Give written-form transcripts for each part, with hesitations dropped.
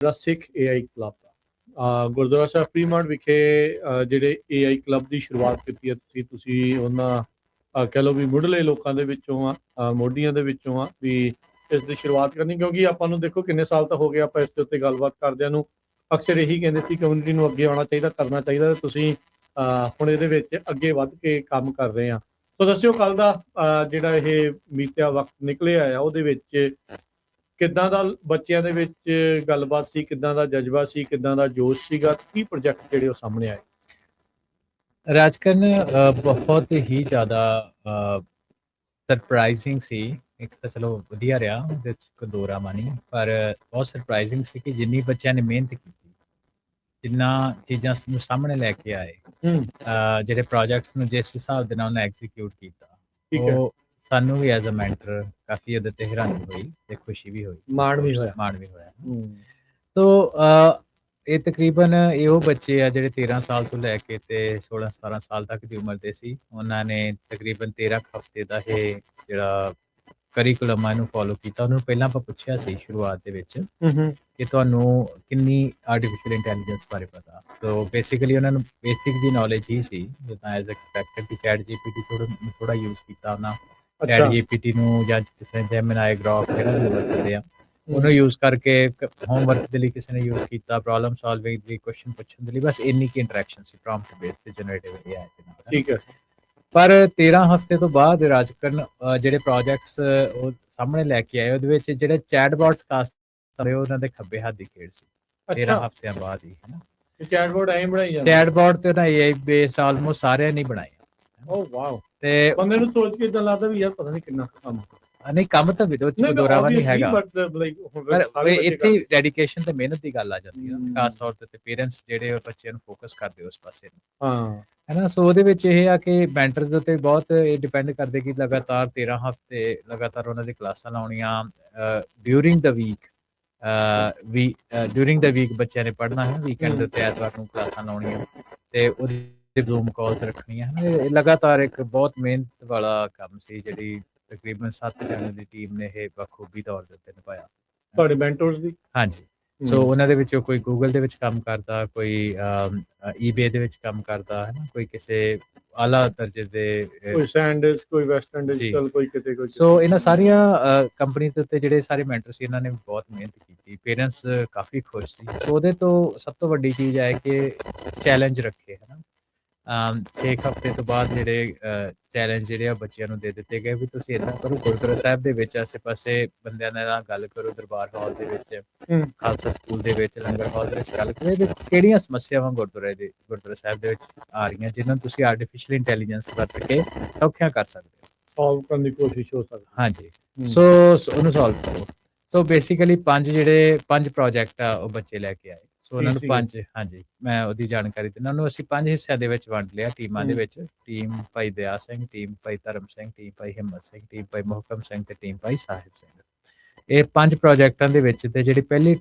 ਜਿਹੜਾ ਸਿੱਖ AI club ਦਾ ਗੁਰਦੁਆਰਾ ਸਾਹਿਬ Fremont ਵਿਖੇ ਜਿਹੜੇ AI ਕਲੱਬ ਦੀ ਸ਼ੁਰੂਆਤ ਕੀਤੀ ਹੈ ਤੁਸੀਂ ਉਹਨਾਂ ਕਹਿ ਲਓ ਵੀ ਮੁੱਢਲੇ ਲੋਕਾਂ ਦੇ ਵਿੱਚੋਂ ਆ, ਮੋਢੀਆਂ ਦੇ ਵਿੱਚੋਂ ਆ ਵੀ ਇਸ ਦੀ ਸ਼ੁਰੂਆਤ ਕਰਨੀ, ਕਿਉਂਕਿ ਆਪਾਂ ਨੂੰ ਦੇਖੋ ਕਿੰਨੇ ਸਾਲ ਤਾਂ ਹੋ ਗਏ ਆਪਾਂ ਇਸ ਦੇ ਉੱਤੇ ਗੱਲਬਾਤ ਕਰਦਿਆਂ ਨੂੰ। ਅਕਸਰ ਇਹੀ ਕਹਿੰਦੇ ਸੀ ਕਮਿਊਨਿਟੀ ਨੂੰ ਅੱਗੇ ਆਉਣਾ ਚਾਹੀਦਾ, ਕਰਨਾ ਚਾਹੀਦਾ। ਤੁਸੀਂ ਹੁਣ ਇਹਦੇ ਵਿੱਚ ਅੱਗੇ ਵੱਧ ਕੇ ਕੰਮ ਕਰ ਰਹੇ ਆ। ਸੋ ਦੱਸਿਓ ਕੱਲ ਦਾ ਜਿਹੜਾ ਇਹ ਬੀਤਿਆ ਵਕਤ ਨਿਕਲਿਆ ਆ ਉਹਦੇ ਵਿੱਚ ਕਿੱਦਾਂ ਦਾ ਬੱਚਿਆਂ ਦੇ ਵਿੱਚ ਗੱਲਬਾਤ ਸੀ, ਕਿੱਦਾਂ ਦਾ ਜਜ਼ਬਾ ਸੀ, ਕਿੱਦਾਂ ਦਾ ਜੋਸ਼ ਸੀਗਾ, ਕੀ ਪ੍ਰੋਜੈਕਟ ਜਿਹੜੇ ਉਹ ਸਾਹਮਣੇ ਆਏ? ਰਾਜਕਰਨ ਬਹੁਤ ਹੀ ਜ਼ਿਆਦਾ ਸਰਪ੍ਰਾਈਜ਼ਿੰਗ ਸੀ। ਇੱਕ ਤਾਂ ਚਲੋ ਵਧੀਆ ਰਿਹਾ, ਉਹਦੇ 'ਚ ਕੋਈ ਦੋ ਰਾਹ ਨਹੀਂ, ਪਰ ਬਹੁਤ ਸਰਪ੍ਰਾਈਜ਼ਿੰਗ ਸੀ ਕਿ ਜਿੰਨੀ ਬੱਚਿਆਂ ਨੇ ਮਿਹਨਤ ਕੀਤੀ, ਜਿੰਨਾ ਚੀਜ਼ਾਂ ਨੂੰ ਸਾਹਮਣੇ ਲੈ ਕੇ ਆਏ, ਜਿਹੜੇ ਪ੍ਰੋਜੈਕਟਸ ਨੂੰ ਜਿਸ ਹਿਸਾਬ ਦੇ ਨਾਲ ਉਹਨੇ ਐਗਜ਼ੀਕਿਊਟ ਕੀਤਾ, ਉਹ ਸਾਨੂੰ ਵੀ ਐਜ਼ ਅ ਮੈਂਟਰ ਕਾਫੀ ਉਹਦੇ ਤੇ ਹੈਰਾਨੀ ਹੋਈ ਤੇ ਖੁਸ਼ੀ ਵੀ ਹੋਈ, ਮਾਣ ਵੀ ਹੋਇਆ। ਸੋ ਇਹ ਤਕਰੀਬਨ ਇਹੋ ਬੱਚੇ ਆ ਜਿਹੜੇ 13 ਸਾਲ ਤੋਂ ਲੈ ਕੇ ਤੇ 16-17 ਸਾਲ ਤੱਕ ਦੀ ਉਮਰ ਦੇ ਸੀ। ਉਹਨਾਂ ਨੇ ਤਕਰੀਬਨ 13 ਹਫ਼ਤੇ ਦਾ ਇਹ ਜਿਹੜਾ ਕਰਿਕੂਲਮ ਆ ਇਹਨੂੰ ਫੋਲੋ ਕੀਤਾ। ਉਹਨੂੰ ਪਹਿਲਾਂ ਆਪਾਂ ਪੁੱਛਿਆ ਸੀ ਸ਼ੁਰੂਆਤ ਦੇ ਵਿੱਚ ਕਿ ਤੁਹਾਨੂੰ ਕਿੰਨੀ ਆਰਟੀਫਿਸ਼ੀਅਲ ਇੰਟੈਲੀਜੈਂਸ ਬਾਰੇ ਪਤਾ। ਸੋ ਬੇਸਿਕਲੀ ਉਹਨਾਂ ਨੂੰ ਬੇਸਿਕ ਦੀ ਨੌਲੇਜ ਹੀ ਸੀ, ਜਿੱਦਾਂ ਐਜ਼ ਐਕਸਪੈਕਟਡ ਕਿ ਚੈਟ GPT ਥੋੜਾ ਯੂਜ਼ ਕੀਤਾ ਉਹਨਾਂ। ਚੈਟ GPT ਨੂੰ ਜਾਂ ਕਿਸੇ ਜੈਮੀਨਾਈ, ਗ੍ਰੋਕ ਜਿਹੜਾ ਵੀ ਵਰਤਦੇ ਆ ਉਹਨੂੰ ਯੂਜ਼ ਕਰਕੇ ਹੋਮਵਰਕ ਦੇ ਲਈ ਕਿਸੇ ਨੇ ਯੂਜ਼ ਕੀਤਾ, ਪ੍ਰੋਬਲਮ ਸੋਲਵਿੰਗ ਲਈ, ਕੁਐਸਚਨ ਪੁੱਛਣ ਦੇ ਲਈ, ਬਸ ਇੰਨੀ ਕੀ ਇੰਟਰੈਕਸ਼ਨ ਸੀ ਪ੍ਰੌਂਪਟ ਬੇਸ ਤੇ ਜਨਰੇਟਿਵ AI ਦੇ ਨਾਲ। ਠੀਕ ਹੈ। ਪਰ 13 ਹਫ਼ਤੇ ਤੋਂ ਬਾਅਦ ਰਾਜਕਰਨ ਜਿਹੜੇ ਪ੍ਰੋਜੈਕਟਸ ਉਹ ਸਾਹਮਣੇ ਲੈ ਕੇ ਆਏ, ਉਹਦੇ ਵਿੱਚ ਜਿਹੜੇ ਚੈਟਬੋਟਸ ਖਾਸ ਤੌਰ ਉਹਨਾਂ ਦੇ ਖੱਬੇ ਹੱਥ ਦੀ ਖੇਡ ਸੀ 13 ਹਫ਼ਤਿਆਂ ਬਾਅਦ ਹੀ, ਹੈ ਨਾ। ਚੈਟਬੋਟ ਐਂ ਬਣਾਈ ਜਾਂਦੇ? ਚੈਟਬੋਟ ਤੇ ਨਾ AI ਬੇਸ ਆਲਮੋਸਟ ਸਾਰਿਆਂ ਨੇ ਬਣਾਏ। ਓ ਵਾਓ। ਤੇ ਬੰਦੇ ਨੂੰ ਸੋਚ ਕੇ ਇਦਾਂ ਲੱਗਦਾ ਵੀ ਯਾਰ ਪਤਾ ਨਹੀਂ ਕਿੰਨਾ ਕੰਮ ਨਹੀਂ, ਕੰਮ ਤਾਂ ਵਿਦੋ ਚ ਦੋਰਾਵਾ ਨਹੀਂ ਹੈਗਾ, ਪਰ ਇੱਥੇ ਡੈਡੀਕੇਸ਼ਨ ਤੇ ਮਿਹਨਤ ਦੀ ਗੱਲ ਆ ਜਾਂਦੀ ਹੈ, ਖਾਸ ਤੌਰ ਤੇ ਪੇਰੈਂਟਸ ਜਿਹੜੇ ਬੱਚਿਆਂ ਨੂੰ ਫੋਕਸ ਕਰਦੇ ਉਸ ਪਾਸੇ ਨੂੰ, ਹੈ ਨਾ। ਸੋ ਉਹਦੇ ਵਿੱਚ ਇਹ ਆ ਕਿ ਮੈਂਟਰਸ ਦੇ ਉੱਤੇ ਬਹੁਤ ਇਹ ਡਿਪੈਂਡ ਕਰਦੇ ਕਿ ਲਗਾਤਾਰ 13 ਹਫ਼ਤੇ ਲਗਾਤਾਰ ਉਹਨਾਂ ਦੀ ਕਲਾਸਾਂ ਲਾਉਣੀਆਂ, ਡਿਊਰਿੰਗ ਦਾ ਵੀਕ ਬੱਚਿਆਂ ਨੇ ਪੜ੍ਹਨਾ ਹੈ, ਵੀਕਐਂਡ ਦੇ ਉੱਤੇ ਐਤਵਾਰ ਨੂੰ ਕਲਾਸਾਂ ਲਾਉਣੀਆਂ ਤੇ ਉਹਦੀ ਜ਼ੂਮ ਕਾਲਸ ਰੱਖਣੀਆਂ, ਹੈ ਨਾ। ਇਹ ਲਗਾਤਾਰ ਇੱਕ ਬਹੁਤ ਮਿਹਨਤ ਵਾਲਾ ਕੰਮ ਸੀ, ਜਿਹੜੀ ਤਕਰੀਬਨ 7 ਜਣਿਆਂ ਦੀ ਟੀਮ ਨੇ ਇਹ ਬਖੂਬੀ ਤੌਰ ਦੇ ਉੱਤੇ ਨਿਭਾਇਆ। ਤੁਹਾਡੇ ਮੈਂਟਰਸ ਦੀ? ਹਾਂਜੀ। ਸੋ ਉਹਨਾਂ ਦੇ ਵਿੱਚੋਂ ਕੋਈ ਗੂਗਲ ਦੇ ਵਿੱਚ ਕੰਮ ਕਰਦਾ, ਕੋਈ eBay ਦੇ ਵਿੱਚ ਕੰਮ ਕਰਦਾ, ਹੈ ਨਾ, ਕੋਈ ਕਿਸੇ ਆਲਾ ਦਰਜੇ ਦੇ, ਕੋਈ ਸੈਂਡਜ਼, ਕੋਈ ਵੈਸਟਰਨ ਡਿਜੀਟਲ, ਕੋਈ ਕਿਤੇ ਕੋਈ। ਸੋ ਇਹਨਾਂ ਸਾਰੀਆਂ ਕੰਪਨੀਆਂ ਦੇ ਉੱਤੇ ਜਿਹੜੇ ਸਾਰੇ ਮੈਂਟਰ ਸੀ ਇਹਨਾਂ ਨੇ ਬਹੁਤ ਮਿਹਨਤ ਕੀਤੀ। ਪੇਰੈਂਟਸ ਕਾਫੀ ਖੁਸ਼ ਸੀ। ਸੋ ਉਹਦੇ ਤੋਂ ਸਭ ਤੋਂ ਵੱਡੀ ਚੀਜ਼ ਹੈ ਕਿ ਚੈਲੰਜ ਰੱਖੇ, ਹੈ ਨਾ। 6 ਹਫ਼ਤੇ ਤੋਂ ਬਾਅਦ ਜਿਹੜੇ ਚੈਲੰਜ ਜਿਹੜੇ ਆ ਬੱਚਿਆਂ ਨੂੰ ਦੇ ਦਿੱਤੇ ਗਏ ਵੀ ਤੁਸੀਂ ਇੱਦਾਂ ਕਰੋ, ਗੁਰਦੁਆਰਾ ਸਾਹਿਬ ਦੇ ਵਿੱਚ ਆਸੇ ਪਾਸੇ ਬੰਦਿਆਂ ਨਾਲ ਗੱਲ ਕਰੋ, ਦਰਬਾਰ ਹਾਲ ਦੇ ਵਿੱਚ, ਖਾਲਸਾ ਸਕੂਲ ਦੇ ਵਿੱਚ, ਲੰਗਰ ਹਾਲ ਦੇ ਵਿੱਚ ਗੱਲ ਕਰੋ, ਕਿਹੜੀਆਂ ਸਮੱਸਿਆਵਾਂ ਗੁਰਦੁਆਰਾ ਸਾਹਿਬ ਦੇ ਵਿੱਚ ਆ ਰਹੀਆਂ ਜਿਨ੍ਹਾਂ ਨੂੰ ਤੁਸੀਂ ਆਰਟੀਫਿਸ਼ੀਅਲ ਇੰਟੈਲੀਜੈਂਸ ਵਰਤ ਕੇ ਸੌਖਿਆਂ ਕਰ ਸਕਦੇ ਹੋ, ਸੋਲਵ ਕਰਨ ਦੀ ਕੋਸ਼ਿਸ਼ ਹੋ ਸਕਦੀ। ਹਾਂਜੀ, ਸੋ ਉਹਨੂੰ ਸੋਲਵ ਕਰੋ। ਸੋ ਬੇਸਿਕਲੀ 5 ਪ੍ਰੋਜੈਕਟ ਆ ਉਹ ਬੱਚੇ ਲੈ ਕੇ ਆਏ। ਸੋ ਉਹਨਾਂ ਨੂੰ 5, ਹਾਂਜੀ, ਮੈਂ ਉਹਦੀ ਜਾਣਕਾਰੀ ਦਿੰਦਾ। ਉਹਨੂੰ ਅਸੀਂ 5 ਹਿੱਸਿਆਂ ਦੇ ਵਿੱਚ ਵੰਡ ਲਿਆ ਟੀਮਾਂ ਦੇ ਵਿੱਚ। ਟੀਮ ਭਾਈ ਦਇਆ ਸਿੰਘ, ਟੀਮ ਭਾਈ ਧਰਮ ਸਿੰਘ, ਟੀਮ ਭਾਈ ਹਿੰਮਤ ਸਿੰਘ, ਟੀਮ ਭਾਈ ਮੁਹਕਮ ਸਿੰਘ ਤੇ ਟੀਮ ਭਾਈ ਸਾਹਿਬ ਸਿੰਘ। ਇਹ 5 ਪ੍ਰੋਜੈਕਟਾਂ ਦੇ ਵਿੱਚ ਤੇ ਜਿਹੜੀ ਪਹਿਲੀ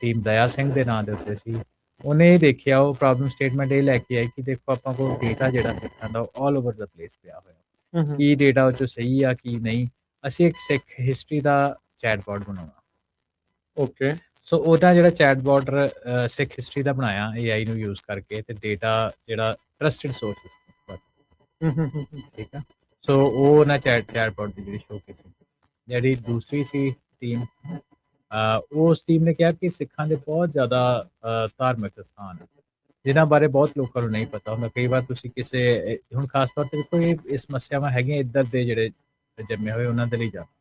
ਟੀਮ ਦਇਆ ਸਿੰਘ ਦੇ ਨਾਂ ਦੇ ਉੱਤੇ ਸੀ, ਉਹਨੇ ਇਹ ਦੇਖਿਆ, ਉਹ ਪ੍ਰੋਬਲਮ ਸਟੇਟਮੈਂਟ ਇਹ ਲੈ ਕੇ ਆਈ ਕਿ ਦੇਖੋ ਆਪਾਂ ਕੋਲ ਡੇਟਾ ਜਿਹੜਾ ਸਿੱਖਾਂ ਦਾ ਆਲ ਓਵਰ ਦਾ ਪਲੇਸ ਪਿਆ ਹੋਇਆ, ਕੀ ਡੇਟਾ ਉਹ 'ਚੋਂ ਸਹੀ ਆ ਕੀ ਨਹੀਂ। ਅਸੀਂ ਇੱਕ ਸਿੱਖ ਹਿਸਟਰੀ ਦਾ ਚੈਟਬੋਟ ਬਣਾਉਣਾ। ਓਕੇ। ਸੋ ਉਹਦਾ ਜਿਹੜਾ ਚੈਟਬੋਟ ਸਿੱਖ ਹਿਸਟਰੀ ਦਾ ਬਣਾਇਆ AI ਨੂੰ ਯੂਜ਼ ਕਰਕੇ, ਤੇ ਡੇਟਾ ਜਿਹੜਾ ਟਰਸਟਡ ਸੋਰਸ, ਠੀਕ ਆ। ਸੋ ਉਹ ਨਾ ਚੈਟਬੋਟ ਦੀ ਜਿਹੜੀ ਸ਼ੋਅ ਕੀਤੀ। ਜਿਹੜੀ ਦੂਸਰੀ ਸੀ ਟੀਮ, ਉਸ ਟੀਮ ਨੇ ਕਿਹਾ ਕਿ ਸਿੱਖਾਂ ਦੇ ਬਹੁਤ ਜ਼ਿਆਦਾ ਧਾਰਮਿਕ ਸਥਾਨ ਜਿਨ੍ਹਾਂ ਬਾਰੇ ਬਹੁਤ ਲੋਕਾਂ ਨੂੰ ਨਹੀਂ ਪਤਾ ਹੁੰਦਾ। ਕਈ ਵਾਰ ਤੁਸੀਂ ਕਿਸੇ, ਹੁਣ ਖਾਸ ਤੌਰ 'ਤੇ ਦੇਖੋ ਇਹ ਸਮੱਸਿਆਵਾਂ ਹੈਗੀਆਂ ਇੱਧਰ ਦੇ ਜਿਹੜੇ ਜੰਮੇ ਹੋਏ ਉਹਨਾਂ ਦੇ ਲਈ ਜ਼ਿਆਦਾ,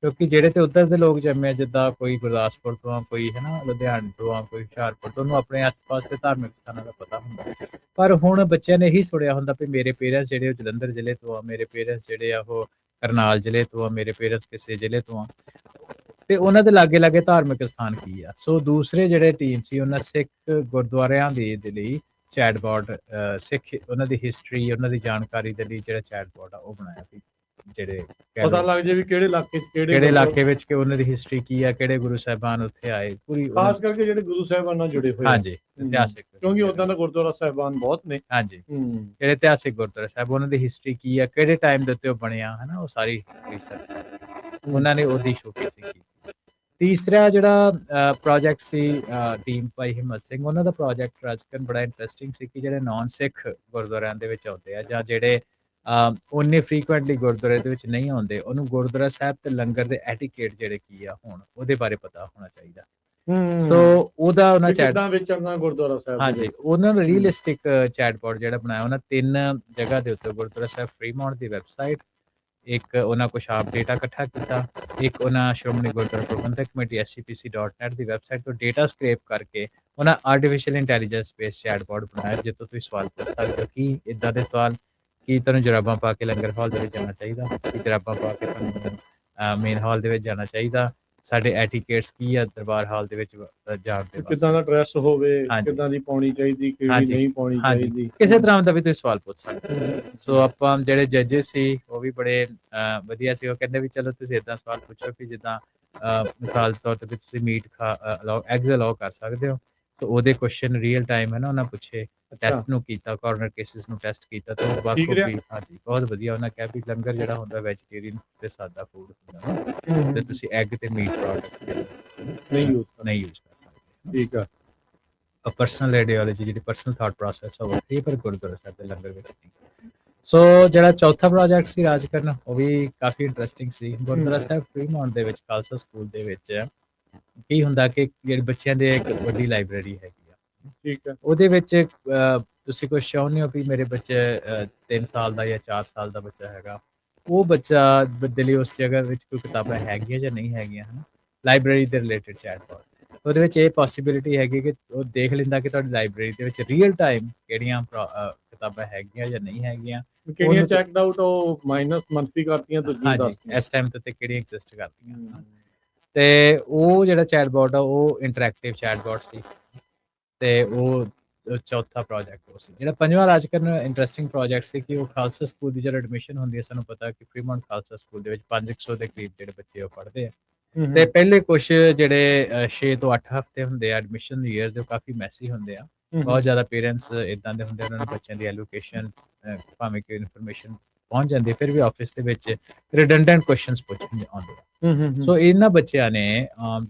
ਕਿਉਂਕਿ ਜਿਹੜੇ ਤੇ ਉੱਧਰ ਦੇ ਲੋਕ ਜੰਮੇ, ਜਿੱਦਾਂ ਕੋਈ ਗੁਰਦਾਸਪੁਰ ਤੋਂ ਆ, ਕੋਈ ਹੈ ਨਾ ਲੁਧਿਆਣੇ ਤੋਂ ਆ, ਕੋਈ ਹੁਸ਼ਿਆਰਪੁਰ ਤੋਂ, ਉਹਨੂੰ ਆਪਣੇ ਆਸ-ਪਾਸ ਦੇ ਧਾਰਮਿਕ ਸਥਾਨਾਂ ਦਾ ਪਤਾ ਹੁੰਦਾ। ਪਰ ਹੁਣ ਬੱਚਿਆਂ ਨੇ ਇਹੀ ਸੁਣਿਆ ਹੁੰਦਾ ਵੀ ਮੇਰੇ ਪੇਰੈਂਟਸ ਜਿਹੜੇ ਉਹ ਜਲੰਧਰ ਜ਼ਿਲ੍ਹੇ ਤੋਂ ਆ, ਮੇਰੇ ਪੇਰੈਂਟਸ ਜਿਹੜੇ ਆ ਉਹ ਕਰਨਾਲ ਜ਼ਿਲ੍ਹੇ ਤੋਂ ਆ, ਮੇਰੇ ਪੇਰੈਂਟਸ ਕਿਸੇ ਜ਼ਿਲ੍ਹੇ ਤੋਂ ਆ, ਤੇ ਉਹਨਾਂ ਦੇ ਲਾਗੇ ਧਾਰਮਿਕ ਸਥਾਨ ਕੀ ਆ। ਸੋ ਦੂਸਰੇ ਜਿਹੜੇ ਟੀਮ ਸੀ ਉਹਨਾਂ ਸਿੱਖ ਗੁਰਦੁਆਰਿਆਂ ਦੇ ਲਈ ਚੈਟਬੋਟ, ਸਿੱਖ ਉਹਨਾਂ ਦੀ ਹਿਸਟਰੀ, ਉਹਨਾਂ ਦੀ ਜਾਣਕਾਰੀ ਦੇ ਲਈ ਜਿਹੜਾ ਚੈਟਬੋਟ ਆ ਉਹ ਬਣਾਇਆ ਸੀ, ਜਿਹੜੇ ਪਤਾ ਲੱਗ ਜੇ ਵੀ ਕਿਹੜੇ ਇਲਾਕੇ ਵਿੱਚ ਕਿ ਉਹਨਾਂ ਦੀ ਹਿਸਟਰੀ ਕੀ ਆ, ਕਿਹੜੇ ਗੁਰੂ ਸਾਹਿਬਾਨ ਉੱਥੇ ਆਏ, ਪੂਰੀ ਖਾਸ ਕਰਕੇ ਜਿਹੜੇ ਗੁਰੂ ਸਾਹਿਬਾਨ ਨਾਲ ਜੁੜੇ ਹੋਏ। ਹਾਂਜੀ, ਇਤਿਹਾਸਿਕ, ਕਿਉਂਕਿ ਉਦਾਂ ਦਾ ਗੁਰਦੁਆਰਾ ਸਾਹਿਬਾਨ ਬਹੁਤ ਨੇ। ਹਾਂਜੀ, ਜਿਹੜੇ ਇਤਿਹਾਸਿਕ ਗੁਰਦੁਆਰਾ ਸਾਹਿਬ, ਉਹਨਾਂ ਦੀ ਹਿਸਟਰੀ ਕੀ ਆ, ਕਿਹੜੇ ਟਾਈਮ ਦੇ ਉੱਤੇ ਉਹ ਬਣਿਆ, ਹੈ ਨਾ, ਉਹ ਸਾਰੀ ਰਿਸਰਚ ਉਹਨਾਂ ਨੇ ਉਹਦੀ ਸ਼ੋਅਕੇਸਿੰਗ ਕੀਤੀ। ਤੀਸਰਾ ਜਿਹੜਾ ਪ੍ਰੋਜੈਕਟ ਸੀ ਟੀਮ ਭਾਈ ਹਿੰਮਤ ਸਿੰਘ, ਉਹਨਾਂ ਦਾ ਪ੍ਰੋਜੈਕਟ ਰਾਜਕਰਨ ਬੜਾ ਇੰਟਰਸਟਿੰਗ ਸੀ ਕਿ ਜਿਹੜੇ ਨਾਨ ਸਿੱਖ ਗੁਰਦੁਆਰਿਆਂ ਦੇ ਵਿੱਚ ਆਉਂਦੇ ਆ ਜਾਂ ਜਿਹੜੇ ਉਨੇ ਫ੍ਰੀਕੁਐਂਟਲੀ ਗੁਰਦੁਆਰੇ ਦੇ ਵਿੱਚ ਨਹੀਂ ਆਉਂਦੇ, ਉਹਨੂੰ ਗੁਰਦੁਆਰਾ ਸਾਹਿਬ ਤੇ ਲੰਗਰ ਦੇ ਐਟੀਕੇਟ ਜਿਹੜੇ ਕੀ ਆ ਹੁਣ ਉਹਦੇ ਬਾਰੇ ਪਤਾ ਹੋਣਾ ਚਾਹੀਦਾ। ਸੋ ਉਹਦਾ ਉਹਨਾਂ ਕਿੱਦਾਂ ਵਿਚਰਨਾ ਗੁਰਦੁਆਰਾ ਸਾਹਿਬ ਦੇ ਹਾਂਜੀ, ਵਿੱਚ। ਉਹਨਾਂ ਨੇ ਰੀਅਲਿਸਟਿਕ ਚੈਟਬੋਟ ਜਿਹੜਾ ਬਣਾਇਆ ਉਹਨਾਂ 3 ਜਗ੍ਹਾ ਦੇ ਉੱਤੇ, ਗੁਰਦੁਆਰਾ ਸਾਹਿਬ ਫਰੀਮਾਉਂਟ ਦੀ ਵੈਬਸਾਈਟ, ਇੱਕ ਉਹਨਾਂ ਕੁਛ ਆਪ ਡੇਟਾ ਇਕੱਠਾ ਕੀਤਾ, ਇੱਕ ਉਹਨਾਂ ਸ਼੍ਰੋਮਣੀ ਗੁਰਦੁਆਰਾ ਪ੍ਰਬੰਧਕ ਕਮੇਟੀ scpc.net ਦੀ ਵੈਬਸਾਈਟ ਤੋਂ ਡੇਟਾ ਸਕ੍ਰੇਪ ਕਰਕੇ ਉਹਨਾਂ ਆਰਟੀਫੀਸ਼ੀਅਲ ਇੰਟੈਲੀਜੈਂਸ ਬੇਸਡ ਚੈਟਬੋਟ ਬਣਾਇਆ ਜਿੱਥੋਂ ਤੁਸੀਂ ਸਵਾਲ ਪੁੱਛ ਸਕਦੇ ਹੋ ਕਿ ਇੱਦਾਂ ਦੇ ਸਵਾਲ ਕੀ ਤੁਹਾਨੂੰ ਜਰਾਬਾਂ ਪਾ ਕੇ ਲੰਗਰ ਹਾਲ ਦੇ ਵਿੱਚ ਜਾਣਾ ਚਾਹੀਦਾ, ਕੀ ਜਰਾਬਾਂ ਪਾ ਕੇ ਤੁਹਾਨੂੰ ਮੇਨ ਹਾਲ ਦੇ ਵਿੱਚ ਜਾਣਾ ਚਾਹੀਦਾ, ਸਾਡੇ ਐਟੀਕੇਟਸ ਕੀ ਆ ਦਰਬਾਰ ਹਾਲ ਦੇ ਵਿੱਚ ਜਾਣ ਦੇ ਕਿੱਦਾਂ ਦਾ ਡਰੈਸ ਹੋਵੇ, ਹਾਂਜੀ। ਕਿੱਦਾਂ ਦੀ ਪਾਉਣੀ ਚਾਹੀਦੀ, ਕਿਹੜੀ ਹਾਂਜੀ। ਨਹੀਂ ਪਾਉਣੀ ਹਾਂਜੀ, ਚਾਹੀਦੀ, ਕਿਸੇ ਤਰ੍ਹਾਂ ਦਾ ਵੀ ਤੁਸੀਂ ਸਵਾਲ ਪੁੱਛ ਸਕਦੇ ਹੋ। ਸੋ ਆਪਾਂ ਜਿਹੜੇ ਜੱਜਸ ਸੀ ਉਹ ਵੀ ਬੜੇ ਵਧੀਆ ਸੀ, ਉਹ ਕਹਿੰਦੇ ਵੀ ਚਲੋ ਤੁਸੀਂ ਇਦਾਂ ਸਵਾਲ ਪੁੱਛੋ ਕਿ ਜਿੱਦਾਂ ਮਿਸਾਲ ਦੇ ਤੌਰ ਤੇ ਵੀ ਤੁਸੀਂ ਮੀਟ ਐਗਜ਼ ਅਲਾਓ ਕਰ ਸਕਦੇ ਹੋ, ਸੋ ਉਹਦੇ ਕੁਐਸਚਨ ਰੀਅਲ ਟਾਈਮ ਹੈ ਨਾ ਉਹਨਾਂ ਪੁੱਛੇ, ਟੈਸਟ ਨੂੰ ਕੀਤਾ, ਕਾਰਨਰ ਕੇਸਿਸ ਨੂੰ ਟੈਸਟ ਕੀਤਾ ਤੇ ਠੀਕ ਰਿਹਾ। ਹਾਂਜੀ ਬਹੁਤ ਵਧੀਆ। ਉਹਨਾਂ ਕਿਹਾ ਵੀ ਲੰਗਰ ਜਿਹੜਾ ਹੁੰਦਾ ਵੈਜੀਟੇਰੀਅਨ ਤੇ ਸਾਦਾ ਫੂਡ ਹੁੰਦਾ ਨਾ, ਤੇ ਤੁਸੀਂ ਐਗ ਤੇ ਮੀਟ ਪ੍ਰੋਡਕਟ ਨਹੀਂ ਯੂਜ਼ ਨਹੀਂ ਯੂਜ਼ ਕਰ ਸਕਦੇ। ਠੀਕ ਆ। ਪਰਸਨਲ ਆਈਡੀਓਲੋਜੀ ਜਿਹੜੀ ਪਰਸਨਲ ਥਾਟ ਪ੍ਰੋਸੈਸ ਉਹ ਵੱਖਰੀ, ਪਰ ਗੁਰਦੁਆਰਾ ਸਾਹਿਬ ਦੇ ਲੰਗਰ ਵਿੱਚ ਨਹੀਂ। ਸੋ ਜਿਹੜਾ ਚੌਥਾ ਪ੍ਰੋਜੈਕਟ ਸੀ ਰਾਜਕਰਨ, ਉਹ ਵੀ ਕਾਫੀ ਇੰਟਰਸਟਿੰਗ ਸੀ। ਗੁਰਦੁਆਰਾ ਸਾਹਿਬ ਫਰੀਮਾਉਂਟ ਦੇ ਵਿੱਚ ਖਾਲਸਾ ਸਕੂਲ ਦੇ ਵਿੱਚ ਕੀ ਹੁੰਦਾ ਕਿ ਜਿਹੜੇ ਬੱਚਿਆਂ ਦੇ ਇੱਕ ਵੱਡੀ ਲਾਇਬ੍ਰੇਰੀ ਹੈਗੀ ਆ, ਠੀਕ ਆ। ਉਹਦੇ ਵਿੱਚ ਤੁਸੀਂ ਕੁਛ ਚਾਹੁੰਦੇ ਹੋ ਵੀ ਮੇਰੇ ਬੱਚੇ 3 ਸਾਲ ਦਾ ਜਾਂ 4 ਸਾਲ ਦਾ ਬੱਚਾ ਹੈਗਾ, ਉਹ ਬੱਚਾ ਦੇ ਲਈ ਉਸ ਜਗ੍ਹਾ ਵਿੱਚ ਕੋਈ ਕਿਤਾਬਾਂ ਹੈਗੀਆਂ ਜਾਂ ਨਹੀਂ ਹੈਗੀਆਂ, ਹੈ ਨਾ, ਲਾਇਬ੍ਰੇਰੀ ਦੇ ਰਿਲੇਟਡ ਚੈਟਬੋਟ। ਉਹਦੇ ਵਿੱਚ ਇਹ ਪੋਸੀਬਿਲਿਟੀ ਹੈਗੀ ਕਿ ਉਹ ਦੇਖ ਲੈਂਦਾ ਕਿ ਤੁਹਾਡੀ ਲਾਇਬ੍ਰੇਰੀ ਦੇ ਵਿੱਚ ਰੀਅਲ ਟਾਈਮ ਕਿਹੜੀਆਂ ਕਿਤਾਬਾਂ ਹੈਗੀਆਂ ਜਾਂ ਨਹੀਂ ਹੈਗੀਆਂ, ਕਿਹੜੀਆਂ ਚੈੱਕਡ ਆਊਟ ਉਹ ਮਾਈਨਸ ਮੰਥਲੀ ਕਰਤੀਆਂ, ਦੂਜੀ ਹਾਂਜੀ ਦੱਸਦੀਆਂ। ਇਸ ਟਾਈਮ ਤੇ ਕਿਹੜੀਆਂ ਐਗਜ਼ਿਸਟ ਕਰਦੀਆਂ। ਤੇ ਉਹ ਜਿਹੜਾ ਚੈਟਬੋਟ ਆ ਉਹ ਇੰਟਰੈਕਟਿਵ ਚੈਟਬੋਟ ਸੀ, ਤੇ ਉਹ ਚੌਥਾ ਪ੍ਰੋਜੈਕਟ ਉਹ ਸੀ। ਜਿਹੜਾ ਪੰਜਵਾਂ ਰਾਜਕਰਨ ਇੰਟਰਸਟਿੰਗ ਪ੍ਰੋਜੈਕਟ ਸੀ ਕਿ ਉਹ ਖਾਲਸਾ ਸਕੂਲ ਦੀ ਜਦੋਂ ਐਡਮਿਸ਼ਨ ਹੁੰਦੀ ਹੈ, ਸਾਨੂੰ ਪਤਾ ਕਿ ਫਰੀਮਾਉਂਟ ਖਾਲਸਾ ਸਕੂਲ ਦੇ ਵਿੱਚ 500 ਦੇ ਕਰੀਬ ਜਿਹੜੇ ਬੱਚੇ ਉਹ ਪੜ੍ਹਦੇ ਆ, ਤੇ ਪਹਿਲੇ ਕੁਛ ਜਿਹੜੇ 6 ਤੋਂ 8 ਹਫ਼ਤੇ ਹੁੰਦੇ ਆ ਐਡਮਿਸ਼ਨ ਈਅਰ ਦੇ, ਉਹ ਕਾਫੀ ਮੈਸੀ ਹੁੰਦੇ ਆ। ਬਹੁਤ ਜ਼ਿਆਦਾ ਪੇਰੈਂਟਸ ਇਦਾਂ ਦੇ ਹੁੰਦੇ, ਉਹਨਾਂ ਨੂੰ ਬੱਚਿਆਂ ਦੀ ਐਲੋਕੇਸ਼ਨ ਭਾਵੇਂ ਕਿ ਇਨਫੋਰਮੇਸ਼ਨ ਪਹੁੰਚ ਜਾਂਦੀ ਹੈ, ਫਿਰ ਵੀ ਆਫਿਸ ਦੇ ਵਿੱਚ ਰਿਡੰਡੈਂਟ ਕੁਐਸਚਨਸ ਪੁੱਛਣ ਆਉਂਦੇ ਆ। ਸੋ ਇਹਨਾਂ ਬੱਚਿਆਂ ਨੇ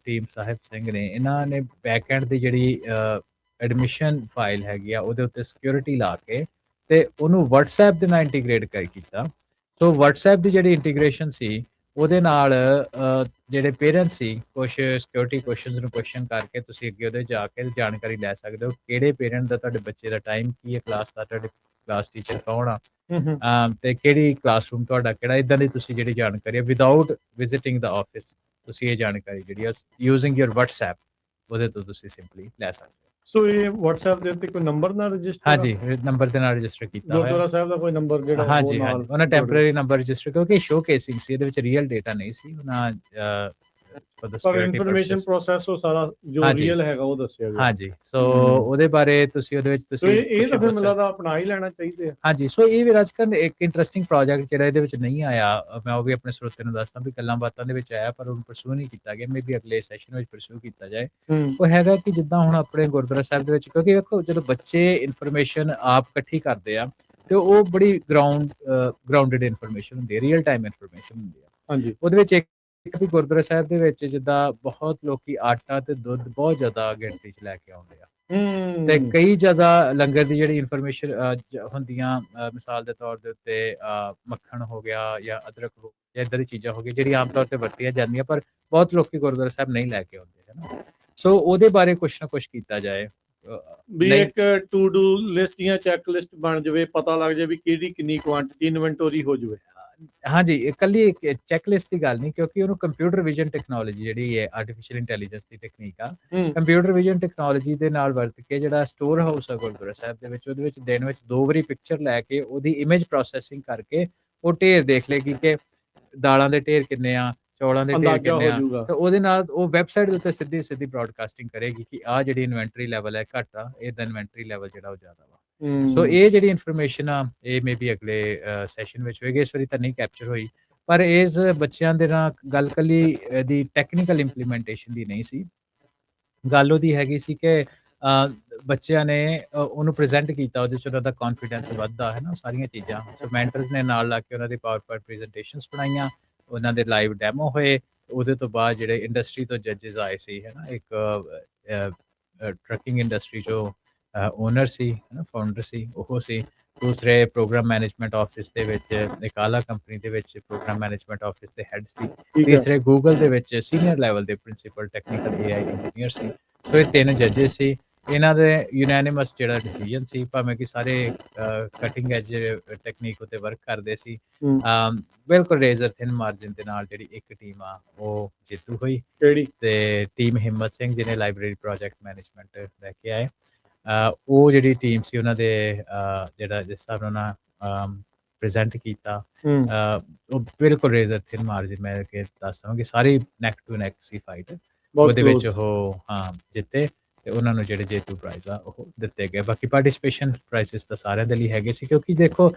ਟੀਮ ਸਾਹਿਬ ਸਿੰਘ ਨੇ, ਇਹਨਾਂ ਨੇ ਬੈਕ ਐਂਡ ਦੀ ਜਿਹੜੀ ਐਡਮਿਸ਼ਨ ਫਾਈਲ ਹੈਗੀ ਆ ਉਹਦੇ ਉੱਤੇ ਸਿਕਿਉਰਿਟੀ ਲਾ ਕੇ ਤੇ ਉਹਨੂੰ WhatsApp ਦੇ ਨਾਲ ਇੰਟੀਗ੍ਰੇਟ ਕੀਤਾ। ਸੋ WhatsApp ਦੀ ਜਿਹੜੀ ਇੰਟੀਗ੍ਰੇਸ਼ਨ ਸੀ ਉਹਦੇ ਨਾਲ ਜਿਹੜੇ ਪੇਰੈਂਟਸ ਸੀ ਕੁਝ ਸਿਕਿਉਰਿਟੀ ਕੁਐਸਚਨਸ ਨੂੰ ਕੁਐਸਚਨ ਕਰਕੇ ਤੁਸੀਂ ਅੱਗੇ ਉਹਦੇ ਜਾ ਕੇ ਜਾਣਕਾਰੀ ਲੈ ਸਕਦੇ ਹੋ ਕਿਹੜੇ ਪੇਰੈਂਟ ਦਾ ਤੁਹਾਡੇ ਬੱਚੇ ਦਾ ਟਾਈਮ ਕੀ ਹੈ, ਕਲਾਸ ਦਾ, ਤੁਹਾਡੇ ਕਲਾਸ ਟੀਚਰ ਕੌਣ ਆ, ਤੇ ਕਿਹੜੀ ਕਲਾਸਰੂਮ ਤੁਹਾਡਾ ਕਿਹੜਾ, ਇਦਾਂ ਦੀ ਤੁਸੀਂ ਜਿਹੜੀ ਜਾਣਕਾਰੀ ਹੈ ਵਿਦਆਊਟ ਵਿਜ਼ਿਟਿੰਗ ਦਾ ਆਫਿਸ, ਤੁਸੀਂ ਇਹ ਜਾਣਕਾਰੀ ਜਿਹੜੀ ਆ ਯੂਜ਼ਿੰਗ ਯੂਰ WhatsApp ਉਹਦੇ ਤੋਂ ਤੁਸੀਂ ਸਿੰਪਲੀ ਲੈ ਸਕਦੇ ਹੋ। ਸੋ ਇਹ WhatsApp ਦੇ ਉੱਤੇ ਕੋਈ ਨੰਬਰ ਨਾਲ ਰਜਿਸਟਰ? ਹਾਂਜੀ, ਨੰਬਰ ਦੇ ਨਾਲ ਰਜਿਸਟਰ ਕੀਤਾ ਹੋਇਆ। ਗੁਰਦੁਆਰਾ ਸਾਹਿਬ ਦਾ ਕੋਈ ਨੰਬਰ ਜਿਹੜਾ ਹਾਂਜੀ ਹਾਂਜੀ, ਉਹਨਾਂ ਟੈਂਪਰੇਰੀ ਨੰਬਰ ਰਜਿਸਟਰ, ਕਿਉਂਕਿ ਸ਼ੋਕੇਸਿੰਗ ਸੀ, ਇਹਦੇ ਵਿੱਚ ਰੀਅਲ ਡੇਟਾ ਨਹੀਂ ਸੀ, ਉਹਨਾਂ ਪਰ ਇਨਫੋਰਮੇਸ਼ਨ ਪ੍ਰੋਸੈਸ ਉਹ ਸਾਰਾ ਜੋ ਰੀਅਲ ਹੈਗਾ ਉਹ ਦੱਸਿਆ ਗਿਆ। ਹਾਂਜੀ, ਸੋ ਉਹਦੇ ਬਾਰੇ ਤੁਸੀਂ ਉਹਦੇ ਵਿੱਚ ਤੁਸੀਂ ਇਹ ਤਾਂ ਫਿਰ ਮੈਨੂੰ ਲੱਗਦਾ ਅਪਣਾ ਹੀ ਲੈਣਾ ਚਾਹੀਦਾ ਹੈ। ਹਾਂਜੀ, ਸੋ ਇਹ ਵੀ ਰਾਜਕਰਨ ਇੱਕ ਇੰਟਰਸਟਿੰਗ ਪ੍ਰੋਜੈਕਟ ਜਿਹੜਾ ਇਹਦੇ ਵਿੱਚ ਨਹੀਂ ਆਇਆ, ਮੈਂ ਉਹ ਵੀ ਆਪਣੇ ਸਰੋਤੇ ਨੂੰ ਦੱਸਦਾ ਵੀ ਗੱਲਾਂ ਬਾਤਾਂ ਦੇ ਵਿੱਚ ਆਇਆ ਪਰ ਉਹਨੂੰ ਪਰਸੂ ਨਹੀਂ ਕੀਤਾ ਗਿਆ, ਮੇਬੀ ਅਗਲੇ ਸੈਸ਼ਨ ਵਿੱਚ ਪਰਸੂ ਕੀਤਾ ਜਾਏ। ਉਹ ਹੈਗਾ ਕਿ ਜਿੱਦਾਂ ਹੁਣ ਆਪਣੇ ਗੁਰਦੁਆਰਾ ਸਾਹਿਬ ਦੇ ਵਿੱਚ, ਕਿਉਂਕਿ ਵੇਖੋ ਜਦੋਂ ਬੱਚੇ ਇਨਫੋਰਮੇਸ਼ਨ ਆਪ ਇਕੱਠੀ ਕਰਦੇ ਆ ਤੇ ਉਹ ਬੜੀ ਗਰਾਊਂਡਡ ਇਨਫੋਰਮੇਸ਼ਨ ਹੁੰਦੀ ਹੈ, ਰੀਅਲ ਟਾਈਮ ਇਨਫੋਰਮੇਸ਼ਨ ਹੁੰਦੀ ਹੈ। ਹਾਂਜੀ, ਉਹਦੇ ਵਿੱਚ ਇੱਕ ਵੀ ਗੁਰਦੁਆਰਾ ਸਾਹਿਬ ਦੇ ਵਿੱਚ ਜਿੱਦਾਂ ਬਹੁਤ ਲੋਕੀ ਆਟਾ ਤੇ ਦੁੱਧ ਬਹੁਤ ਜ਼ਿਆਦਾ ਗਿਣਤੀ 'ਚ ਲੈ ਕੇ ਆਉਂਦੇ ਆ, ਤੇ ਕਈ ਜ਼ਿਆਦਾ ਲੰਗਰ ਦੀ ਜਿਹੜੀ ਇਨਫੋਰਮੇਸ਼ਨ ਹੁੰਦੀਆਂ, ਮਿਸਾਲ ਦੇ ਤੌਰ ਦੇ ਉੱਤੇ ਮੱਖਣ ਹੋ ਗਿਆ ਜਾਂ ਅਦਰਕ ਹੋ ਗਿਆ, ਇੱਦਾਂ ਦੀ ਚੀਜ਼ਾਂ ਹੋ ਗਈਆਂ ਜਿਹੜੀ ਆਮ ਤੌਰ ਤੇ ਵਰਤੀਆਂ ਜਾਂਦੀਆਂ ਪਰ ਬਹੁਤ ਲੋਕੀ ਗੁਰਦੁਆਰਾ ਸਾਹਿਬ ਨਹੀਂ ਲੈ ਕੇ ਆਉਂਦੇ, ਹੈ ਨਾ। ਸੋ ਉਹਦੇ ਬਾਰੇ ਕੁਛ ਨਾ ਕੁਛ ਕੀਤਾ ਜਾਏ, ਵੀ ਇੱਕ ਟੂ ਡੂ ਲਿਸਟ ਜਾਂ ਚੈੱਕ ਲਿਸਟ ਬਣ ਜਾਵੇ, ਪਤਾ ਲੱਗ ਜਾਵੇ ਕਿਹੜੀ ਕਿੰਨੀ ਕੁਆਂਟੀਟੀ ਇਨਵੈਂਟਰੀ ਹੋ ਜਾਵੇ। ਹਾਂਜੀ, ਇਕੱਲੀ ਇੱਕ ਚੈੱਕਲਿਸਟ ਦੀ ਗੱਲ ਨਹੀਂ, ਕਿਉਂਕਿ ਉਹਨੂੰ ਕੰਪਿਊਟਰ ਵਿਜ਼ਨ ਟੈਕਨੋਲੋਜੀ ਜਿਹੜੀ ਹੈ ਆਰਟੀਫੀਸ਼ੀਅਲ ਇੰਟੈਲੀਜੈਂਸ ਦੀ ਟੈਕਨੀਕ ਆ, ਕੰਪਿਊਟਰ ਵਿਜ਼ਨ ਟੈਕਨੋਲੋਜੀ ਦੇ ਨਾਲ ਵਰਤ ਕੇ ਜਿਹੜਾ ਸਟੋਰ ਹਾਊਸ ਆ ਗੁਰਦੁਆਰਾ ਸਾਹਿਬ ਦੇ ਵਿੱਚ, ਉਹਦੇ ਵਿੱਚ ਦਿਨ ਵਿੱਚ 2 ਵਾਰੀ ਪਿਕਚਰ ਲੈ ਕੇ ਉਹਦੀ ਇਮੇਜ ਪ੍ਰੋਸੈਸਿੰਗ ਕਰਕੇ ਉਹ ਢੇਰ ਦੇਖ ਲੇਗੀ ਕਿ ਦਾਲਾਂ ਦੇ ਢੇਰ ਕਿੰਨੇ ਆ, ਚੌਲਾਂ ਦੇ ਢੇਰ ਕਿੰਨੇ ਆ, ਤੇ ਉਹਦੇ ਨਾਲ ਉਹ ਵੈਬਸਾਈਟ ਦੇ ਉੱਤੇ ਸਿੱਧੀ ਬ੍ਰੌਡਕਾਸਟਿੰਗ ਕਰੇਗੀ ਕਿ ਆਹ ਜਿਹੜੀ ਇਨਵੈਂਟਰੀ ਲੈਵਲ ਹੈ ਘੱਟ ਆ, ਇਹਦਾ ਇਨਵੈਂਟਰੀ ਲੈਵਲ ਜਿਹੜਾ ਉਹ ਜ਼ਿਆਦਾ ਵਾ। ਸੋ ਇਹ ਜਿਹੜੀ ਇਨਫੋਰਮੇਸ਼ਨ ਆ ਇਹ ਮੇਬੀ ਅਗਲੇ ਸੈਸ਼ਨ ਵਿੱਚ ਹੋਏਗੀ, ਇਸ ਵਾਰੀ ਤਾਂ ਨਹੀਂ ਕੈਪਚਰ ਹੋਈ, ਪਰ ਇਸ ਬੱਚਿਆਂ ਦੇ ਨਾਲ ਗੱਲ ਕੱਲੀ ਦੀ ਟੈਕਨੀਕਲ ਇੰਪਲੀਮੈਂਟੇਸ਼ਨ ਦੀ ਨਹੀਂ ਸੀ, ਗੱਲ ਉਹਦੀ ਹੈਗੀ ਸੀ ਕਿ ਬੱਚਿਆਂ ਨੇ ਉਹਨੂੰ ਪ੍ਰੈਜ਼ੈਂਟ ਕੀਤਾ, ਉਹਦੇ 'ਚ ਉਹਨਾਂ ਦਾ ਕੌਨਫੀਡੈਂਸ ਵੱਧਦਾ ਹੈ ਨਾ, ਸਾਰੀਆਂ ਚੀਜ਼ਾਂ। ਸੋ ਮੈਂਟਰਸ ਨੇ ਨਾਲ ਲਾ ਕੇ ਉਹਨਾਂ ਦੀ ਪਾਵਰ ਪੁਆਇੰਟ ਪ੍ਰੈਜ਼ੈਂਟੇਸ਼ਨਸ ਬਣਾਈਆਂ, ਉਹਨਾਂ ਦੇ ਲਾਈਵ ਡੈਮੋ ਹੋਏ, ਉਹਦੇ ਤੋਂ ਬਾਅਦ ਜਿਹੜੇ ਇੰਡਸਟਰੀ ਤੋਂ ਜੱਜਸ ਆਏ ਸੀ, ਹੈ ਨਾ, ਇੱਕ ਟਰੱਕਿੰਗ ਇੰਡਸਟਰੀ 'ਚੋਂ ਓਨਰ ਸੀ, ਹੈ ਨਾ, ਫਾਊਂਡਰ ਸੀ, ਉਹ ਸੀ। ਦੂਸਰੇ ਪ੍ਰੋਗਰਾਮ ਮੈਨੇਜਮੈਂਟ ਆਫਿਸ ਦੇ ਵਿੱਚ ਇੱਕ ਆਲਾ ਕੰਪਨੀ ਦੇ ਵਿੱਚ ਪ੍ਰੋਗਰਾਮ ਮੈਨੇਜਮੈਂਟ ਆਫਿਸ ਦੇ ਹੈੱਡ ਸੀ। ਠੀਕ ਹੈ। ਤੀਸਰੇ ਗੂਗਲ ਦੇ ਵਿੱਚ ਸੀਨੀਅਰ ਲੈਵਲ ਦੇ ਪ੍ਰਿੰਸੀਪਲ ਟੈਕਨੀਕਲ AI ਇੰਜੀਨੀਅਰ ਸੀ। ਸੋ ਇਹ 3 ਜੱਜਸ ਸੀ। ਇਹਨਾਂ ਦੇ ਯੂਨੈਨਿਮਸ ਜਿਹੜਾ ਡਿਸੀਜਨ ਸੀ, ਭਾਵੇਂ ਕਿ ਸਾਰੇ ਕਟਿੰਗ ਐਜ ਟੈਕਨੀਕ ਉੱਤੇ ਵਰਕ ਕਰਦੇ ਸੀ, ਬਿਲਕੁਲ ਰੇਜ਼ਰ ਥਿਨ ਮਾਰਜਨ ਦੇ ਨਾਲ ਜਿਹੜੀ ਇੱਕ ਟੀਮ ਆ ਉਹ ਜੇਤੂ ਹੋਈ। ਕਿਹੜੀ? ਤੇ ਟੀਮ ਹਿੰਮਤ ਸਿੰਘ ਜਿਹਨੇ ਲਾਇਬ੍ਰੇਰੀ ਪ੍ਰੋਜੈਕਟ ਮੈਨੇਜਮੈਂਟ ਲੈ ਕੇ ਆਏ, ਉਹ ਜਿਹੜੀ ਟੀਮ ਸੀ ਉਹਨਾਂ ਦੇ ਜਿਹੜਾ ਜਿਸ ਹਿਸਾਬ ਨਾਲ ਉਹਨਾਂ ਪ੍ਰੈਜ਼ੈਂਟ ਕੀਤਾ, ਉਹ ਬਿਲਕੁਲ ਰੇਜ਼ਰ ਥਿਨ ਮਾਰਜਨ ਮੈਂ ਦੱਸ ਦੇਵਾਂ ਕਿ ਸਾਰੀ ਨੈਕ ਟੂ ਨੈਕ ਸੀ ਫਾਈਟ। ਉਹਦੇ ਵਿੱਚ ਉਹ ਜਿੱਤੇ ਤੇ ਉਹਨਾਂ ਨੂੰ ਜਿਹੜੇ ਜੇਤੂ ਪ੍ਰਾਈਜ਼ ਆ ਉਹ ਦਿੱਤੇ ਗਏ। ਬਾਕੀ ਪਾਰਟਿਸਪੇਸ਼ਨ ਪ੍ਰਾਈਸਿਸ ਤਾਂ ਸਾਰਿਆਂ ਦੇ ਲਈ ਹੈਗੇ ਸੀ, ਕਿਉਂਕਿ ਦੇਖੋ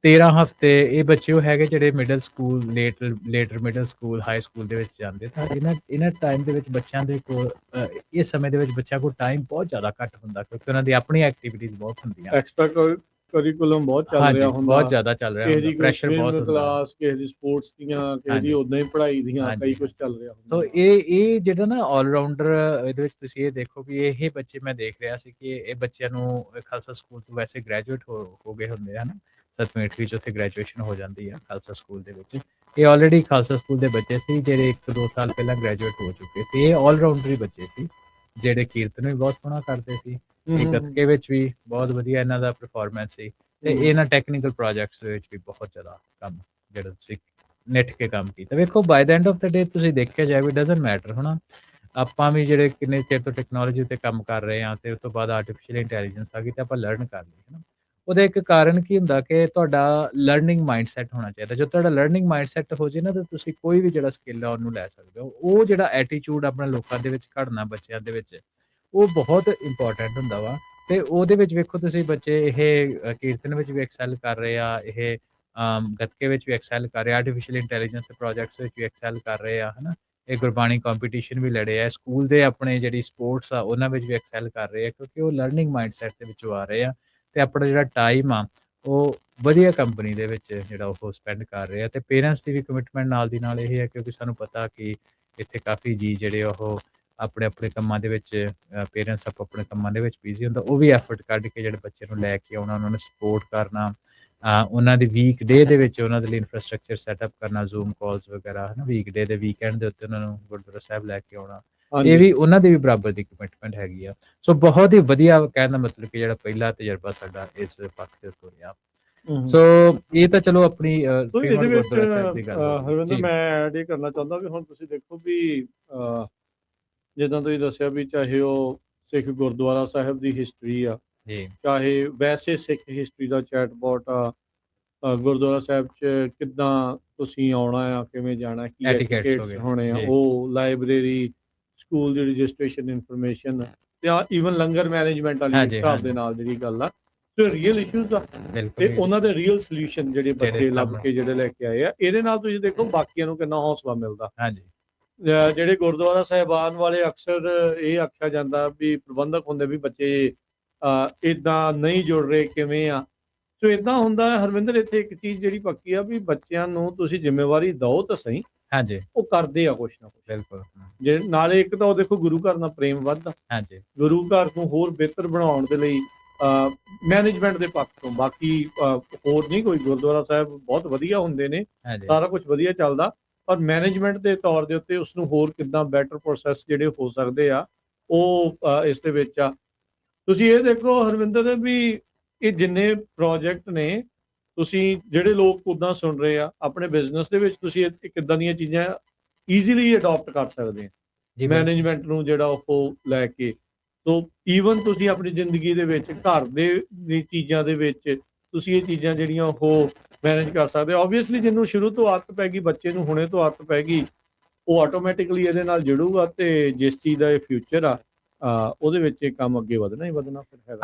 13 ਹਫ਼ਤੇ ਇਹ ਬੱਚੇ ਉਹ ਹੈਗੇ ਜਿਹੜੇ middle school, later middle school, high school ਦੇ ਵਿੱਚ ਜਾਂਦੇ। ਤਾਂ ਇਹਨਾਂ ਟਾਈਮ ਦੇ ਵਿੱਚ ਬੱਚਿਆਂ ਦੇ ਕੋਲ ਇਸ ਸਮੇਂ ਦੇ ਵਿੱਚ ਬੱਚਿਆਂ ਕੋਲ ਟਾਈਮ ਬਹੁਤ ਜ਼ਿਆਦਾ ਘੱਟ ਹੁੰਦਾ, ਕਿਉਂਕਿ ਉਹਨਾਂ ਦੀ ਆਪਣੀ ਐਕਟੀਵਿਟੀਜ਼ ਬਹੁਤ ਹੁੰਦੀਆਂ, ਐਕਸਟਰਾ ਕਰਿਕੂਲਮ ਬਹੁਤ ਚੱਲ ਰਿਹਾ ਹੁੰਦਾ, ਬਹੁਤ ਜ਼ਿਆਦਾ ਚੱਲ ਰਿਹਾ ਹੁੰਦਾ, ਪ੍ਰੈਸ਼ਰ ਬਹੁਤ ਹੁੰਦਾ, ਕਲਾਸ ਕਿਸੇ ਦੀ ਸਪੋਰਟਸ ਦੀਆਂ, ਕਿਸੇ ਦੀ ਉਦਾਂ ਹੀ ਪੜ੍ਹਾਈ ਦੀਆਂ, ਕਈ ਕੁਝ ਚੱਲ ਰਿਹਾ ਹੁੰਦਾ। ਸੋ ਇਹ ਜਿਹੜਾ ਨਾ ਆਲਰਾਊਂਡਰ ਇਹਦੇ ਵਿੱਚ ਤੁਸੀਂ ਇਹ ਦੇਖੋ ਵੀ ਇਹ ਬੱਚੇ ਮੈਂ ਦੇਖ ਰਿਹਾ ਸੀ ਕਿ ਇਹ ਬੱਚਿਆਂ ਨੂੰ ਖਾਲਸਾ ਸਕੂਲ ਤੋਂ ਵੈਸੇ ਗ੍ਰੈਜੂਏਟ ਹੋ ਗਏ ਹੁੰਦੇ ਹਨ, 7ਵੀਂ 8ਵੀਂ 'ਚ ਉੱਥੇ ਗ੍ਰੈਜੂਏਸ਼ਨ ਹੋ ਜਾਂਦੀ ਆ ਖਾਲਸਾ ਸਕੂਲ ਦੇ ਵਿੱਚ। ਇਹ ਆਲਰੇਡੀ ਖਾਲਸਾ ਸਕੂਲ ਦੇ ਬੱਚੇ ਸੀ ਜਿਹੜੇ 1-2 ਸਾਲ ਪਹਿਲਾਂ ਗ੍ਰੈਜੂਏਟ ਹੋ ਚੁੱਕੇ ਸੀ। ਇਹ ਆਲਰਾਊਂਡਰ ਹੀ ਬੱਚੇ ਸੀ ਜਿਹੜੇ ਕੀਰਤਨ ਵੀ ਬਹੁਤ ਸੋਹਣਾ ਕਰਦੇ ਸੀ, ਗੱਤਕੇ ਵਿੱਚ ਵੀ ਬਹੁਤ ਵਧੀਆ ਇਹਨਾਂ ਦਾ ਪਰਫਾਰਮੈਂਸ ਸੀ, ਤੇ ਇਹਨਾਂ ਟੈਕਨੀਕਲ ਪ੍ਰੋਜੈਕਟਸ ਦੇ ਵਿੱਚ ਵੀ ਬਹੁਤ ਜ਼ਿਆਦਾ ਕੰਮ ਜਿਹੜਾ ਤੁਸੀਂ ਨਿੱਠ ਕੇ ਕੰਮ ਕੀਤਾ। ਵੇਖੋ by the end of the day ਤੁਸੀਂ ਦੇਖਿਆ ਜਾਏ ਵੀ ਡਜ਼ਨਟ ਮੈਟਰ ਹੁਣ ਆਪਾਂ ਵੀ ਜਿਹੜੇ ਕਿੰਨੇ ਚਿਰ ਤੋਂ ਟੈਕਨੋਲੋਜੀ ਉੱਤੇ ਕੰਮ ਕਰ ਰਹੇ ਹਾਂ ਤੇ ਉਸ ਤੋਂ ਬਾਅਦ ਆਰਟੀਫਿਸ਼ੀਅਲ ਇੰਟੈਲੀਜੈਂਸ ਆ ਗਈ ਤੇ ਆਪਾਂ ਲਰਨ ਕਰ ਲਈ, ਹੈ ਨਾ। ਉਹਦਾ ਇੱਕ ਕਾਰਨ ਕੀ ਹੁੰਦਾ ਕਿ ਤੁਹਾਡਾ ਲਰਨਿੰਗ ਮਾਈਂਡਸੈਟ ਹੋਣਾ ਚਾਹੀਦਾ। ਜਦੋਂ ਤੁਹਾਡਾ ਲਰਨਿੰਗ ਮਾਈਂਡਸੈਟ ਹੋ ਜੇ ਨਾ ਤਾਂ ਤੁਸੀਂ ਕੋਈ ਵੀ ਜਿਹੜਾ ਸਕਿੱਲ ਆ ਉਹਨੂੰ ਲੈ ਸਕਦੇ ਹੋ। ਉਹ ਜਿਹੜਾ ਐਟੀਟਿਊਡ ਆਪਣਾ ਲੋਕਾਂ ਦੇ ਵਿੱਚ ਘੜਨਾ ਬੱਚਿਆਂ ਦੇ ਵਿੱਚ, ਉਹ ਬਹੁਤ ਇੰਪੋਰਟੈਂਟ ਹੁੰਦਾ ਵਾ। ਤੇ ਉਹਦੇ ਵਿੱਚ ਵੇਖੋ ਤੁਸੀਂ ਬੱਚੇ ਇਹ ਕੀਰਤਨ ਵਿੱਚ ਵੀ ਐਕਸੈਲ ਕਰ ਰਹੇ ਆ, ਇਹ ਗੱਤਕੇ ਵਿੱਚ ਵੀ ਐਕਸੈਲ ਕਰ ਰਹੇ ਆ, ਆਰਟੀਫਿਸ਼ੀਅਲ ਇੰਟੈਲੀਜੈਂਸ ਦੇ ਪ੍ਰੋਜੈਕਟਸ ਵਿੱਚ ਵੀ ਐਕਸੈਲ ਕਰ ਰਹੇ ਆ, ਹੈ ਨਾ। ਇਹ ਗੁਰਬਾਣੀ ਕੰਪੀਟੀਸ਼ਨ ਵੀ ਲੜੇ ਆ, ਸਕੂਲ ਦੇ ਆਪਣੇ ਜਿਹੜੀ ਸਪੋਰਟਸ ਆ ਉਹਨਾਂ ਵਿੱਚ ਵੀ ਐਕਸੈਲ ਕਰ ਰਹੇ ਆ, ਕਿਉਂਕਿ ਉਹ ਲਰਨਿੰਗ ਮਾਈਂਡਸੈਟ ਦੇ ਵਿੱਚੋਂ ਆ ਰਹੇ ਆ ਤੇ ਆਪਣਾ ਜਿਹੜਾ ਟਾਈਮ ਆ ਉਹ ਵਧੀਆ ਕੰਪਨੀ ਦੇ ਵਿੱਚ ਜਿਹੜਾ ਉਹ ਸਪੈਂਡ ਕਰ ਰਹੇ ਆ। ਤੇ ਪੇਰੈਂਟਸ ਦੀ ਵੀ ਕਮਿਟਮੈਂਟ ਨਾਲ ਦੀ ਨਾਲ ਇਹ ਹੈ, ਕਿਉਂਕਿ ਸਾਨੂੰ ਪਤਾ ਕਿ ਇੱਥੇ ਕਾਫੀ ਜੀ ਜਿਹੜੇ ਉਹ ਆਪਣੇ ਕੰਮਾਂ ਦੇ ਵਿੱਚ ਪੇਰੈਂਟਸ ਆਪਣੇ ਕੰਮਾਂ ਦੇ ਵਿੱਚ ਬਿਜ਼ੀ ਹੁੰਦਾ, ਉਹ ਵੀ ਐਫਰਟ ਕੱਢ ਕੇ ਜਿਹੜੇ ਬੱਚੇ ਨੂੰ ਲੈ ਕੇ ਆਉਣਾ, ਉਹਨਾਂ ਨੂੰ ਸਪੋਰਟ ਕਰਨਾ, ਉਹਨਾਂ ਦੀ ਵੀਕ ਡੇ ਦੇ ਵਿੱਚ ਉਹਨਾਂ ਦੇ ਲਈ ਇਨਫਰਾਸਟ੍ਰਕਚਰ ਸੈਟਅਪ ਕਰਨਾ, ਜ਼ੂਮ ਕਾਲਸ ਵਗੈਰਾ, ਹੈ ਨਾ, ਵੀਕ ਡੇ ਦੇ ਵੀਕਐਂਡ ਦੇ ਉੱਤੇ ਉਹਨਾਂ ਨੂੰ ਗੁਰਦੁਆਰਾ ਸਾਹਿਬ ਲੈ ਕੇ ਆਉਣਾ, ਇਹ ਵੀ ਉਹਨਾਂ ਦੀ ਵੀ ਬਰਾਬਰ ਦੀ ਕਮਿਟਮੈਂਟ ਹੈਗੀ ਆ। ਸੋ ਬਹੁਤ ਹੀ ਵਧੀਆ ਕਹਿਣ ਦਾ ਮਤਲਬ ਕਿ ਜਿਹੜਾ ਪਹਿਲਾ ਤਜਰਬਾ ਸਾਡਾ ਇਸ ਪੱਖ ਦੇ ਉੱਤੇ ਰਿਹਾ। ਸੋ ਇਹ ਤਾਂ ਚਲੋ ਆਪਣੀ ਹਰਵਿੰਦਰ ਮੈਂ ਐਡ ਇਹ ਕਰਨਾ ਚਾਹੁੰਦਾ ਵੀ ਹੁਣ ਤੁਸੀਂ ਦੇਖੋ ਵੀ ਜਿੱਦਾਂ ਤੁਸੀਂ ਦੱਸਿਆ ਵੀ ਚਾਹੇ ਉਹ ਸਿੱਖ ਗੁਰਦੁਆਰਾ ਸਾਹਿਬ ਦੀ ਹਿਸਟਰੀ ਆ, ਚਾਹੇ ਵੈਸੇ ਸਿੱਖ ਹਿਸਟਰੀ ਦਾ ਚੈਟਬੋਟ ਆ, ਗੁਰਦੁਆਰਾ ਸਾਹਿਬ 'ਚ ਕਿੱਦਾਂ ਤੁਸੀਂ ਆਉਣਾ ਆ, ਕਿਵੇਂ ਜਾਣਾ, ਕੀ ਐਟੀਕੇਟਸ ਹੋਣੇ ਆ, ਉਹ ਲਾਇਬ੍ਰੇਰੀ, ਸਕੂਲ ਦੀ ਰਜਿਸਟ੍ਰੇਸ਼ਨ ਇਨਫੋਰਮੇਸ਼ਨ, ਤੇ ਈਵਨ ਲੰਗਰ ਮੈਨੇਜਮੈਂਟ ਵਾਲੀ ਹਿਸਾਬ ਦੇ ਨਾਲ ਜਿਹੜੀ ਗੱਲ ਆ, ਰੀਅਲ ਇਸ਼ੂਜ਼ ਆ ਤੇ ਉਹਨਾਂ ਦੇ ਰੀਅਲ ਸੋਲੂਸ਼ਨ ਜਿਹੜੇ ਬੱਚੇ ਲੱਭ ਕੇ ਜਿਹੜੇ ਲੈ ਕੇ ਆਏ ਆ, ਇਹਦੇ ਨਾਲ ਤੁਸੀਂ ਦੇਖੋ ਬਾਕੀਆਂ ਨੂੰ ਕਿੰਨਾ ਹੌਸਲਾ ਮਿਲਦਾ। ਜਿਹੜੇ ਗੁਰਦੁਆਰਾ ਸਾਹਿਬਾਨ ਵਾਲੇ ਅਕਸਰ ਇਹ ਆਖਿਆ ਜਾਂਦਾ ਵੀ ਪ੍ਰਬੰਧਕ ਹੁੰਦੇ ਵੀ ਬੱਚੇ ਇੱਦਾਂ ਨਹੀਂ ਜੁੜ ਰਹੇ, ਕਿਵੇਂ ਆ। ਸੋ ਇੱਦਾਂ ਹੁੰਦਾ ਹਰਵਿੰਦਰ, ਇੱਥੇ ਇੱਕ ਚੀਜ਼ ਜਿਹੜੀ ਪੱਕੀ ਆ ਵੀ ਬੱਚਿਆਂ ਨੂੰ ਤੁਸੀਂ ਜ਼ਿੰਮੇਵਾਰੀ ਦਿਓ ਤਾਂ ਸਹੀ, ਉਹ ਕਰਦੇ ਆ ਕੁਛ ਨਾ ਕੁਛ। ਬਿਲਕੁਲ। ਜੇ ਨਾਲੇ ਇੱਕ ਤਾਂ ਉਹ ਦੇਖੋ ਗੁਰੂ ਘਰ ਨਾਲ ਪ੍ਰੇਮ ਵੱਧਦਾ, ਗੁਰੂ ਘਰ ਨੂੰ ਹੋਰ ਬਿਹਤਰ ਬਣਾਉਣ ਦੇ ਲਈ ਮੈਨੇਜਮੈਂਟ ਦੇ ਪੱਖ ਤੋਂ, ਬਾਕੀ ਹੋਰ ਨਹੀਂ ਕੋਈ, ਗੁਰਦੁਆਰਾ ਸਾਹਿਬ ਬਹੁਤ ਵਧੀਆ ਹੁੰਦੇ ਨੇ, ਸਾਰਾ ਕੁਝ ਵਧੀਆ ਚੱਲਦਾ, ਪਰ ਮੈਨੇਜਮੈਂਟ ਦੇ ਤੌਰ ਦੇ ਉੱਤੇ ਉਸਨੂੰ ਹੋਰ ਕਿੱਦਾਂ ਬੈਟਰ ਪ੍ਰੋਸੈਸ ਜਿਹੜੇ ਹੋ ਸਕਦੇ ਆ ਉਹ ਇਸ ਦੇ ਵਿੱਚ ਆ। ਤੁਸੀਂ ਇਹ ਦੇਖੋ ਹਰਵਿੰਦਰ ਵੀ ਇਹ ਜਿੰਨੇ ਪ੍ਰੋਜੈਕਟ ਨੇ, ਤੁਸੀਂ ਜਿਹੜੇ ਲੋਕ ਉੱਦਾਂ ਸੁਣ ਰਹੇ ਆ ਆਪਣੇ ਬਿਜ਼ਨਸ ਦੇ ਵਿੱਚ, ਤੁਸੀਂ ਕਿੱਦਾਂ ਦੀਆਂ ਚੀਜ਼ਾਂ ਈਜ਼ੀਲੀ ਅਡਾਪਟ ਕਰ ਸਕਦੇ ਆ ਮੈਨੇਜਮੈਂਟ ਨੂੰ ਜਿਹੜਾ ਉਹ ਲੈ ਕੇ। ਸੋ ਈਵਨ ਤੁਸੀਂ ਆਪਣੀ ਜ਼ਿੰਦਗੀ ਦੇ ਵਿੱਚ ਘਰ ਦੀ ਚੀਜ਼ਾਂ ਦੇ ਵਿੱਚ ਤੁਸੀਂ ਇਹ ਚੀਜ਼ਾਂ ਜਿਹੜੀਆਂ ਉਹ ਮੈਨੇਜ ਕਰ ਸਕਦੇ ਹੋ। ਓਬਵੀਅਸਲੀ ਜਿਹਨੂੰ ਸ਼ੁਰੂ ਤੋਂ ਆਦਤ ਪੈ ਗਈ, ਬੱਚੇ ਨੂੰ ਹੁਣੇ ਤੋਂ ਆਦਤ ਪੈ ਗਈ, ਉਹ ਆਟੋਮੈਟਿਕਲੀ ਇਹਦੇ ਨਾਲ ਜੁੜੂਗਾ ਤੇ ਜਿਸ ਚੀਜ਼ ਦਾ ਇਹ ਫਿਊਚਰ ਆ ਉਹਦੇ ਵਿੱਚ ਇਹ ਕੰਮ ਅੱਗੇ ਵਧਣਾ ਹੀ ਵਧਣਾ ਫਿਰ ਹੈਗਾ।